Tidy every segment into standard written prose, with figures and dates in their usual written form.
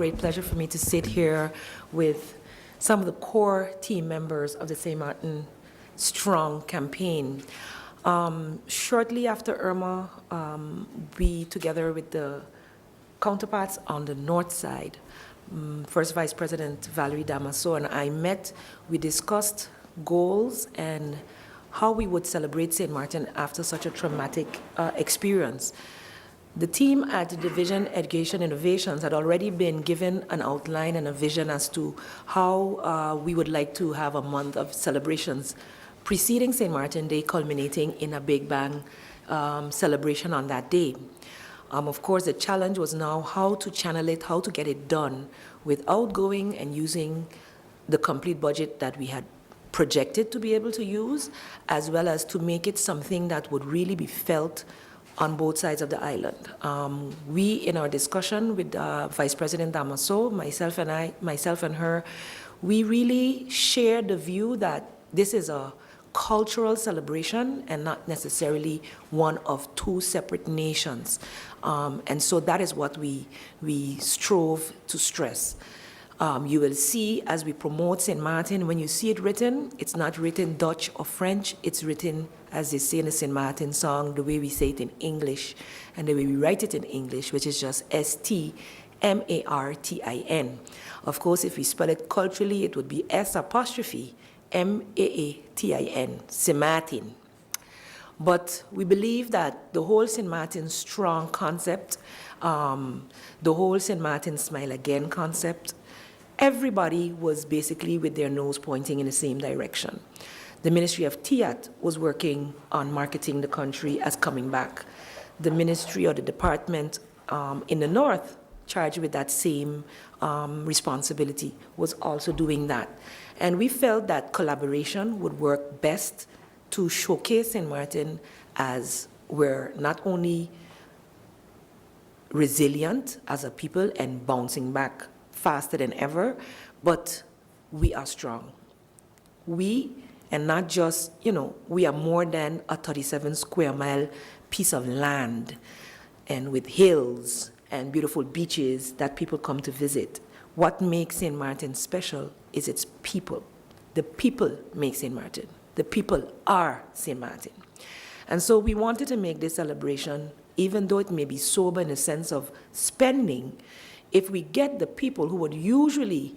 great pleasure for me to sit here with some of the core team members of the St. Martin Strong campaign. Shortly after Irma, we, together with the counterparts on the north side, First Vice President Valerie Damaso and I met. We discussed goals and how we would celebrate St. Martin after such a traumatic experience. The team at the Division Education Innovations had already been given an outline and a vision as to how we would like to have a month of celebrations preceding St. Martin Day, culminating in a Big Bang celebration on that day. Of course, the challenge was now how to channel it, how to get it done without going and using the complete budget that we had projected to be able to use, as well as to make it something that would really be felt on both sides of the island. We, in our discussion with Vice President Damaso, myself and her, we really shared the view that this is a cultural celebration and not necessarily one of two separate nations. And so that is what we strove to stress. You will see as we promote St. Martin, when you see it written, it's not written Dutch or French, it's written, as they say in the St. Martin song, the way we say it in English, and the way we write it in English, which is just S-T-M-A-R-T-I-N. Of course, if we spell it culturally, it would be S''M-A-A-T-I-N, St. Martin. But we believe that the whole St. Martin Strong concept, the whole St. Martin Smile Again concept, everybody was basically with their nose pointing in the same direction. The Ministry of TIAT was working on marketing the country as coming back. The ministry or the department in the north charged with that same responsibility was also doing that. And we felt that collaboration would work best to showcase St. Martin as we're not only resilient as a people and bouncing back faster than ever, but we are strong. We, and not just, we are more than a 37 square mile piece of land and with hills and beautiful beaches that people come to visit. What makes St. Martin special is its people. The people make St. Martin. The people are St. Martin. And so we wanted to make this celebration, even though it may be sober in the sense of spending, if we get the people who would usually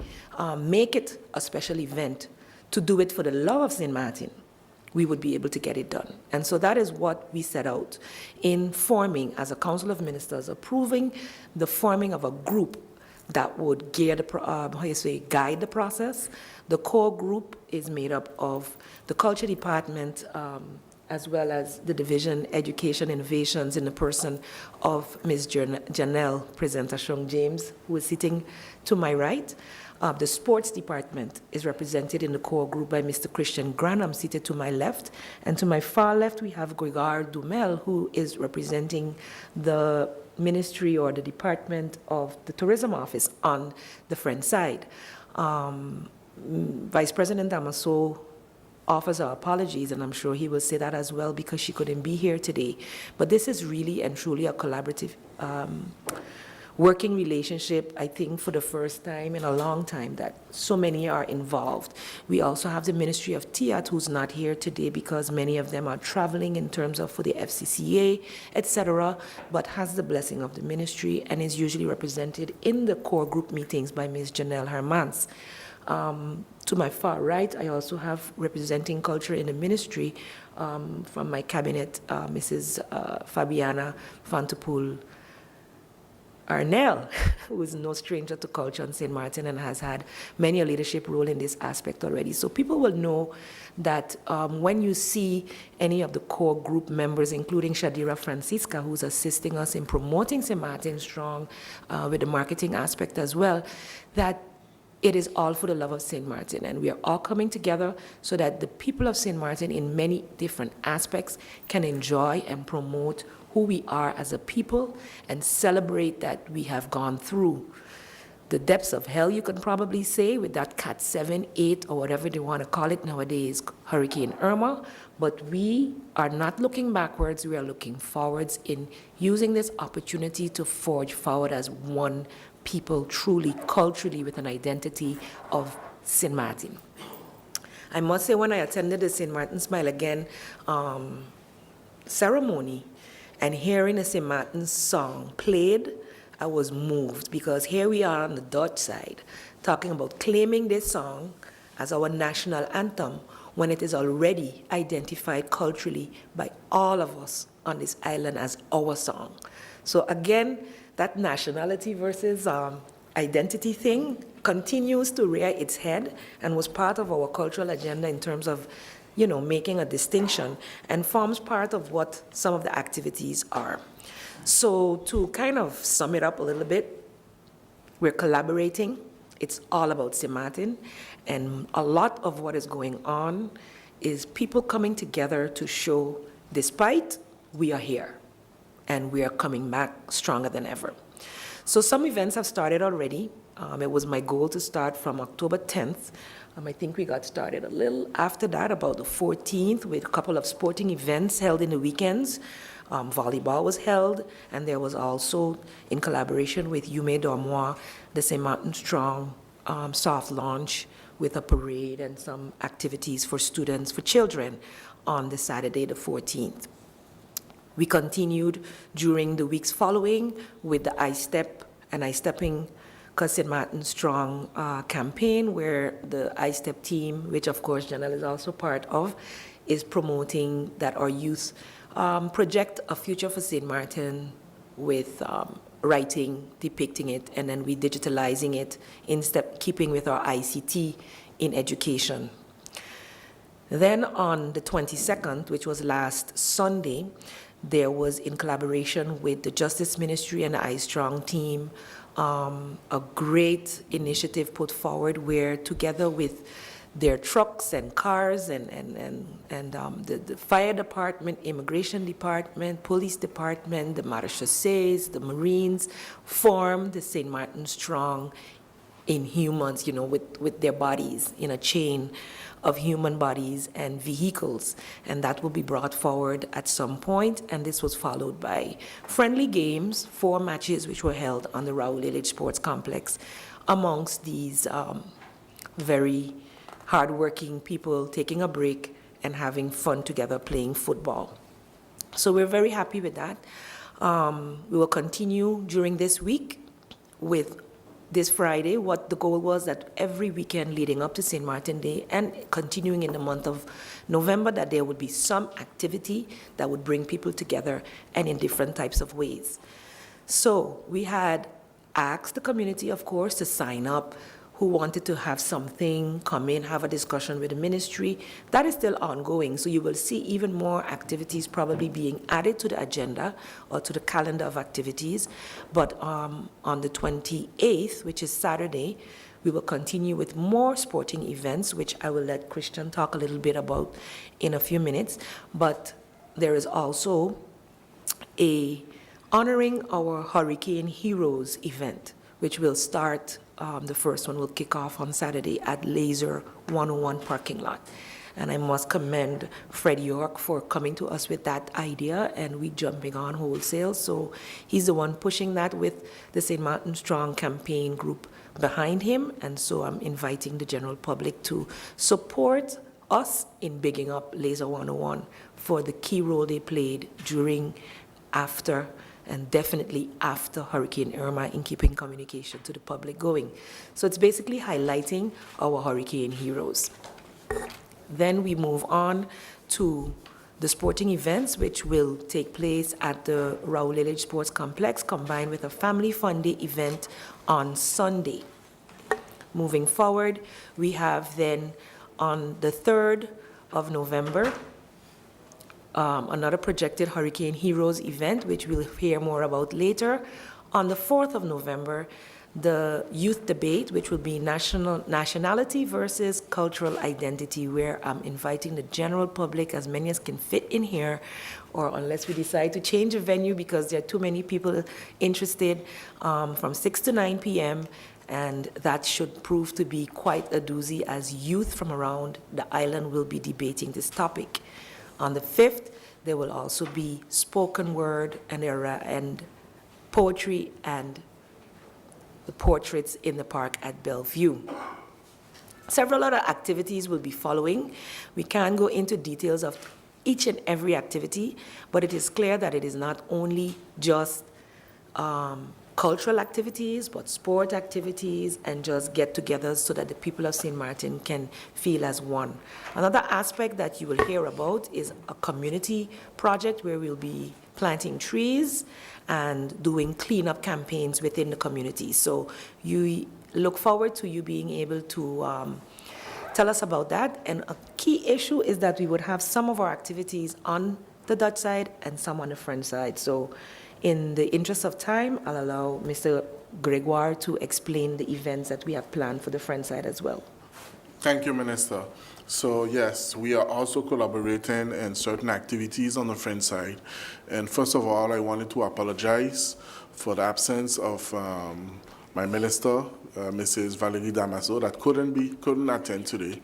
make it a special event to do it for the love of St. Martin, we would be able to get it done. And so that is what we set out in forming, as a Council of Ministers, approving the forming of a group that would guide the process. The core group is made up of the Culture Department, as well as the Division Education Innovations in the person of Ms. Janelle Presenter Shung James, who is sitting to my right. The Sports Department is represented in the core group by Mr. Christian Granham, seated to my left. And to my far left, we have Gregoire Dumel, who is representing the Ministry or the Department of the Tourism Office on the French side. Vice President Damaso offers our apologies, and I'm sure he will say that as well because she couldn't be here today. But this is really and truly a collaborative working relationship, I think for the first time in a long time that so many are involved. We also have the Ministry of TIAT, who's not here today because many of them are traveling in terms of for the FCCA, etc., but has the blessing of the ministry and is usually represented in the core group meetings by Ms. Janelle Hermans. To my far right, I also have representing culture in the ministry from my cabinet, Mrs. Fabiana Fantapool Arnell, who is no stranger to culture in St. Martin and has had many a leadership role in this aspect already. So people will know that when you see any of the core group members, including Shadira Francisca, who's assisting us in promoting St. Martin Strong with the marketing aspect as well, that it is all for the love of St. Martin, and we are all coming together so that the people of St. Martin in many different aspects can enjoy and promote who we are as a people and celebrate that we have gone through the depths of hell, you can probably say, with that Cat 7, 8, or whatever they want to call it nowadays, Hurricane Irma. But we are not looking backwards, we are looking forwards in using this opportunity to forge forward as one people truly, culturally, with an identity of St. Martin. I must say, when I attended the St. Martin Smile Again ceremony and hearing a St. Martin's song played, I was moved, because here we are on the Dutch side talking about claiming this song as our national anthem when it is already identified culturally by all of us on this island as our song. So again, that nationality versus identity thing continues to rear its head and was part of our cultural agenda in terms of, making a distinction, and forms part of what some of the activities are. So to kind of sum it up a little bit, we're collaborating. It's all about St. Martin, and a lot of what is going on is people coming together to show, despite we are here, and we are coming back stronger than ever. So some events have started already. It was my goal to start from October 10th. I think we got started a little after that, about the 14th, with a couple of sporting events held in the weekends. Volleyball was held, and there was also, in collaboration with Yume Dormois, the St. Martin Strong soft launch with a parade and some activities for students, for children, on the Saturday, the 14th. We continued during the weeks following with the I Step and I Stepping St. Martin Strong campaign, where the I Step team, which of course Janelle is also part of, is promoting that our youth project a future for St. Martin with writing, depicting it, and then we digitalizing it in step keeping with our ICT in education. Then on the 22nd, which was last Sunday, there was, in collaboration with the Justice Ministry and the iStrong team, a great initiative put forward where, together with their trucks and cars and the fire department, immigration department, police department, the maréchaussées, the Marines, formed the St. Martin Strong Inhumans, with their bodies in a chain of human bodies and vehicles, and that will be brought forward at some point. And this was followed by friendly games, 4 matches which were held on the Raoul Illich Sports Complex amongst these very hardworking people taking a break and having fun together playing football. So we're very happy with that. We will continue during this week with this Friday. What the goal was that every weekend leading up to St. Martin Day and continuing in the month of November, that there would be some activity that would bring people together, and in different types of ways. So we had asked the community, of course, to sign up, who wanted to have something, come in, have a discussion with the ministry. That is still ongoing, so you will see even more activities probably being added to the agenda or to the calendar of activities. But on the 28th, which is Saturday, we will continue with more sporting events, which I will let Christian talk a little bit about in a few minutes. But there is also a honoring our Hurricane Heroes event, which will start, the first one will kick off on Saturday at Laser 101 parking lot. And I must commend Fred York for coming to us with that idea, and we jumping on wholesale. So he's the one pushing that with the St. Martin Strong campaign group behind him. And so I'm inviting the general public to support us in bigging up Laser 101 for the key role they played during, after, and definitely after Hurricane Irma in keeping communication to the public going. So it's basically highlighting our hurricane heroes. Then we move on to the sporting events, which will take place at the Raoul Illich Sports Complex, combined with a family fun day event on Sunday. Moving forward, we have then on the 3rd of November, another projected Hurricane Heroes event, which we'll hear more about later. On the 4th of November, the youth debate, which will be nationality versus cultural identity, where I'm inviting the general public, as many as can fit in here, or unless we decide to change the venue because there are too many people interested, from 6 to 9 p.m., and that should prove to be quite a doozy, as youth from around the island will be debating this topic. On the 5th, there will also be spoken word and poetry and the portraits in the park at Bellevue. Several other activities will be following. We can't go into details of each and every activity, but it is clear that it is not only just cultural activities, but sport activities and just get-togethers so that the people of St. Martin can feel as one. Another aspect that you will hear about is a community project where we'll be planting trees and doing cleanup campaigns within the community. So you look forward to you being able to tell us about that. And a key issue is that we would have some of our activities on the Dutch side and some on the French side. So in the interest of time, I'll allow Mr. Gregoire to explain the events that we have planned for the French side as well. Thank you, Minister. So yes, we are also collaborating in certain activities on the French side. And first of all, I wanted to apologize for the absence of my minister, Mrs. Valérie Damaso, that couldn't attend today.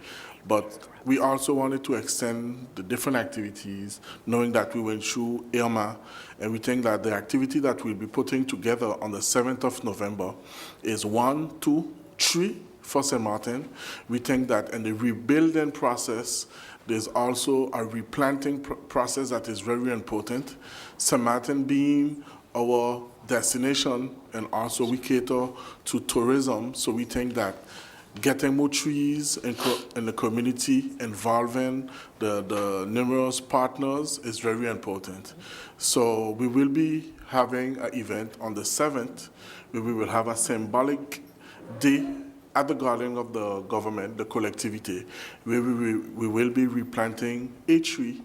But we also wanted to extend the different activities, knowing that we went through Irma, and we think that the activity that we'll be putting together on the 7th of November is 1, 2, 3 for St. Martin. We think that in the rebuilding process, there's also a replanting process that is very important. St. Martin being our destination, and also we cater to tourism, so we think that getting more trees in the community, involving the numerous partners is very important. So we will be having an event on the 7th where we will have a symbolic day at the garden of the government, the collectivity, where we will be replanting a tree,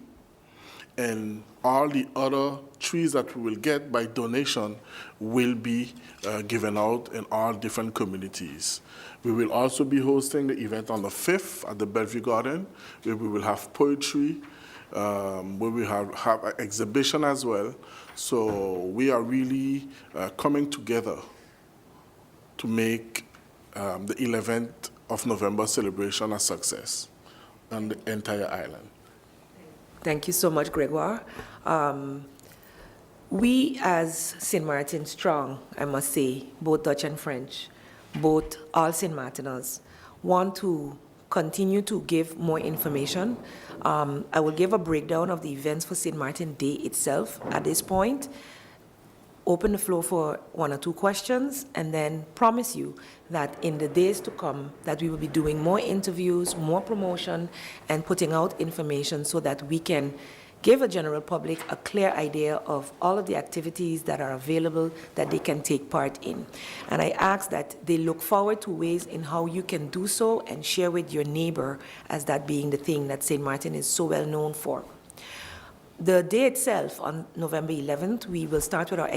and all the other trees that we will get by donation will be given out in all different communities. We will also be hosting the event on the 5th at the Bellevue Garden, where we will have poetry, where we have an exhibition as well. So we are really coming together to make the 11th of November celebration a success on the entire island. Thank you so much, Gregoire. We as St. Martin Strong, I must say, both Dutch and French, both all St. Martiners, want to continue to give more information. I will give a breakdown of the events for St. Martin Day itself at this point, open the floor for 1 or 2 questions, and then promise you that in the days to come that we will be doing more interviews, more promotion, and putting out information so that we can give a general public a clear idea of all of the activities that are available that they can take part in. And I ask that they look forward to ways in how you can do so and share with your neighbor, as that being the thing that St. Martin is so well known for. The day itself, on November 11th, we will start with our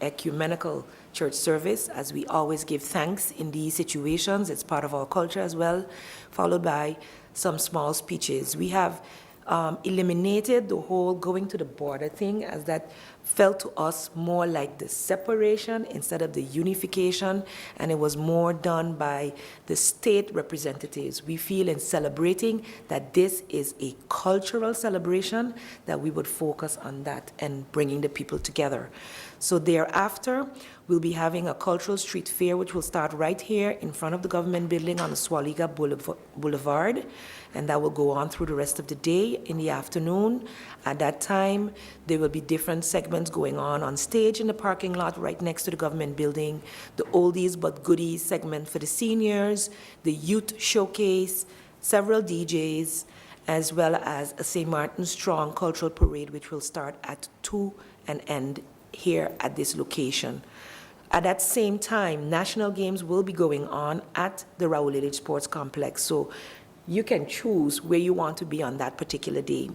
ecumenical church service, as we always give thanks in these situations. It's part of our culture as well, followed by some small speeches. We have eliminated the whole going to the border thing, as that felt to us more like the separation instead of the unification, and it was more done by the state representatives. We feel in celebrating that this is a cultural celebration, that we would focus on that and bringing the people together. So thereafter, we'll be having a cultural street fair, which will start right here in front of the government building on the Swaliga Boulevard, and that will go on through the rest of the day. In the afternoon, at that time, there will be different segments going on stage in the parking lot right next to the government building, the oldies but goodies segment for the seniors, the youth showcase, several DJs, as well as a St. Martin Strong cultural parade, which will start at 2 and end here at this location. At that same time, national games will be going on at the Raoul Village Sports Complex, so you can choose where you want to be on that particular day.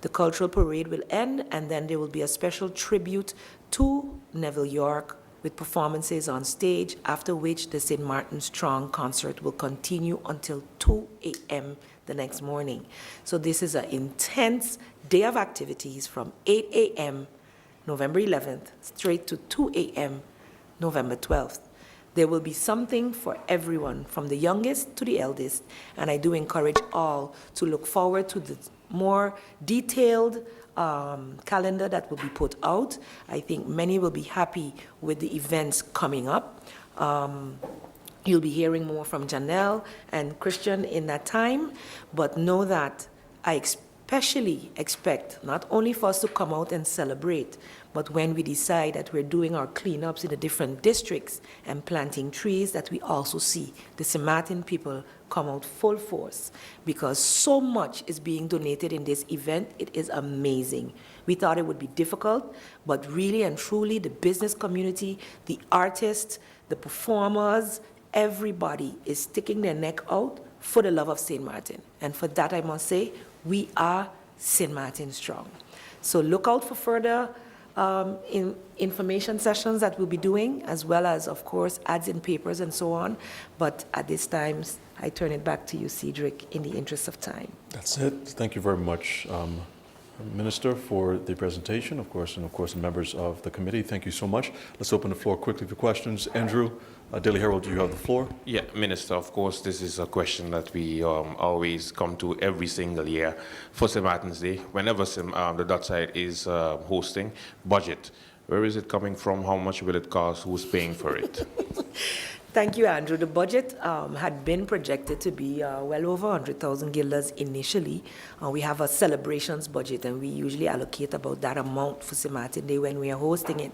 The cultural parade will end, and then there will be a special tribute to Neville York with performances on stage, after which the St. Martin Strong concert will continue until 2 a.m. the next morning. So this is an intense day of activities from 8 a.m. November 11th, straight to 2 a.m. November 12th. There will be something for everyone, from the youngest to the eldest, and I do encourage all to look forward to the more detailed calendar that will be put out. I think many will be happy with the events coming up. You'll be hearing more from Janelle and Christian in that time, but know that I especially expect not only for us to come out and celebrate, but when we decide that we're doing our cleanups in the different districts and planting trees, that we also see the St. Martin people come out full force, because so much is being donated in this event. It is amazing. We thought it would be difficult, but really and truly, the business community, the artists, the performers, everybody is sticking their neck out for the love of St. Martin. And for that, I must say, we are St. Martin strong. So look out for further information sessions that we'll be doing, as well as, of course, ads in papers and so on. But at this time, I turn it back to you, Cedric, in the interest of time. That's it. Thank you very much, Minister, for the presentation, of course, and of course, the members of the committee. Thank you so much. Let's open the floor quickly for questions. Andrew, Daily Herald, do you have the floor? Yeah, Minister, of course, this is a question that we always come to every single year for St. Martin's Day. Whenever the Dutch side is hosting, budget. Where is it coming from? How much will it cost? Who's paying for it? Thank you, Andrew. The budget had been projected to be well over 100,000 guilders initially. We have a celebrations budget, and we usually allocate about that amount for St. Martin Day when we are hosting it.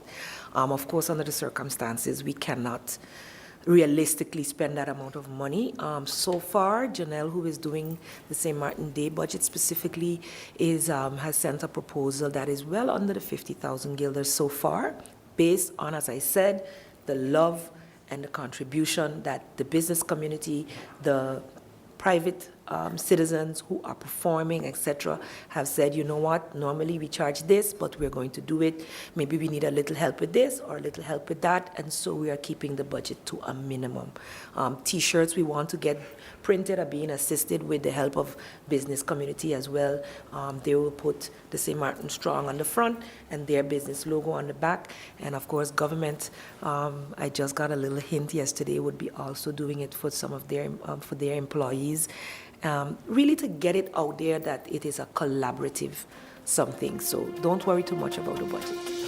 Of course, under the circumstances, we cannot realistically spend that amount of money. So far, Janelle, who is doing the St. Martin Day budget specifically, has sent a proposal that is well under the 50,000 guilders so far, based on, as I said, the love and the contribution that the business community, the private citizens who are performing, etc., have said, you know what, normally we charge this, but we're going to do it. Maybe we need a little help with this or a little help with that, and so we are keeping the budget to a minimum. T-shirts we want to get printed are being assisted with the help of business community as well. They will put the St. Martin Strong on the front and their business logo on the back. And of course, government, I just got a little hint yesterday, would be also doing it for some of their, for their employees. Really to get it out there that it is a collaborative something. So don't worry too much about the budget.